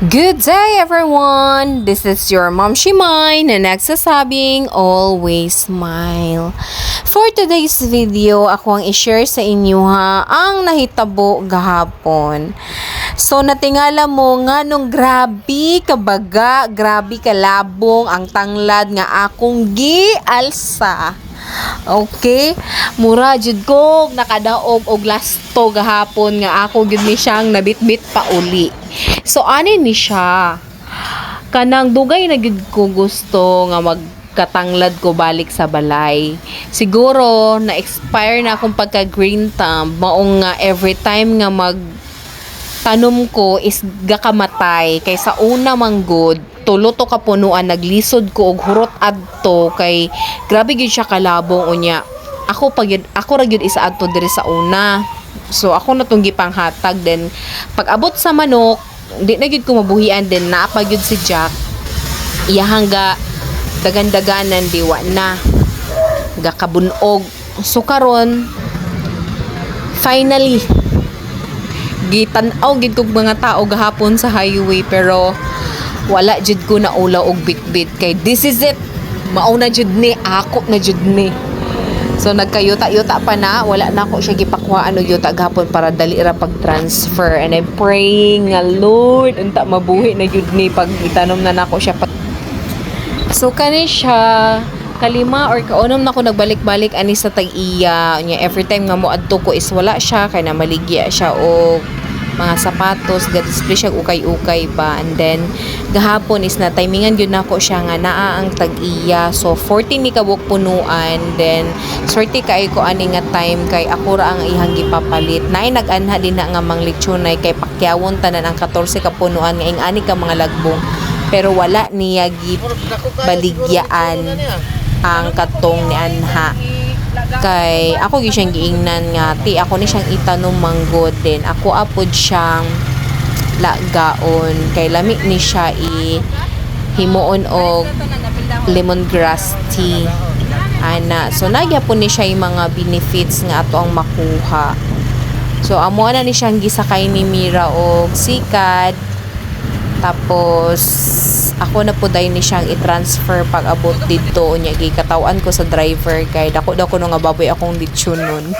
Good day everyone! This is your Mom Shimay na nagsasabing always smile. For today's video, ako ang i-share sa inyo ang nahitabo gahapon. So natingala mo nga nung grabe kabaga, grabe kalabong ang tanglad nga akong gialsa. Okay, mura jud ko nakadaog og lasto gahapon nga ako gid ni siyang nabitbit pa uli. So ani ni siya kanang dugay na gid ko gusto nga magkatanglad ko balik sa balay. Siguro na expire na akong pagka green thumb maong nga every time nga tanom ko is gakamatay kay sa una manggod tulo to kapunuan naglisod ko og hurot adto kay grabe gyud siya kalabong unya ako ra gyud isa adto diri sa una, so ako na tong gipanghatag then pag abot sa manok di na gyud ko mabuhian then naa pa gyud si Jack iya hangga dagan-daganan diwa na gakabunog. So karon finally gitan-aw gid kog mga tao gahapon sa highway pero wala jud ko na ulaw og bitbit kay this is it, mao na jud ni ako na jud ni. So nagkayuta-yuta pa na wala na ako siya gipakuhaan og yuta gahapon para dali ra pag-transfer, and I'm praying nga Lord unta mabuhi na jud ni pag itanom na nako siya. So kani siya kalima or kaunom na ko nagbalik-balik ani sa tag-iya nya every time nga mo adto ko is wala siya kay na maligya siya og mga sapatos gadisplay siya ukay-ukay pa, and then gahapon is na timingan gyud nako siya nga naa ang tag-iya. So 14 ni kabuk punuan, then swerte kay ko ani nga time kay ako ra ang ihang gipapalit nay nag-anha din na nga mang lechonay kay pakyawon tanan ang 14 ka punuan nga ingani ka mga lagbong pero wala niya gibaligyaan ang katong ni anha kay ako gyud siyang giingnan nga ti ako ni siyang itanom manggod din ako apod siyang lagaon kay lami ni siya himuon og lemongrass tea ana. So nagyapon ni siya yung mga benefits nga ato ang makuha. So amo na ni siyang gisakay ni Mira og sikad tapos ako na po dahil ni siyang i-transfer pag abot dito unya gikatawan ko sa driver kay dako nga baboy akong lechon nun.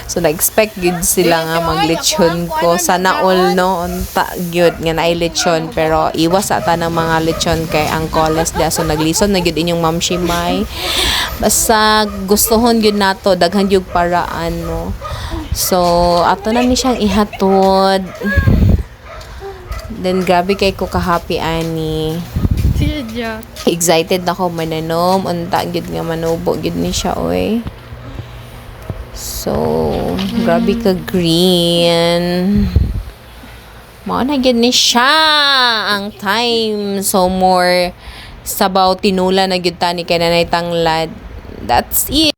So na-expect gid sila nga maglechon ko sana all no unta gyud nga naay lechon pero iwas ata ng mga lechon kay ang koles da. So naglison na gyud inyong Ma'am Shimay basta gustohon gyud nato daghan gyud paraan no. So ato na ni siyang ihatod. Then grabe kay ko ka-happy ani. Excited na ko mananom unta gyud nga manubo gyud ni siya oy. So grabe ka green. Mao na gyud ni siya ang time. So more sabaw tinula na gyud tani kay nanay tanglad. That's it.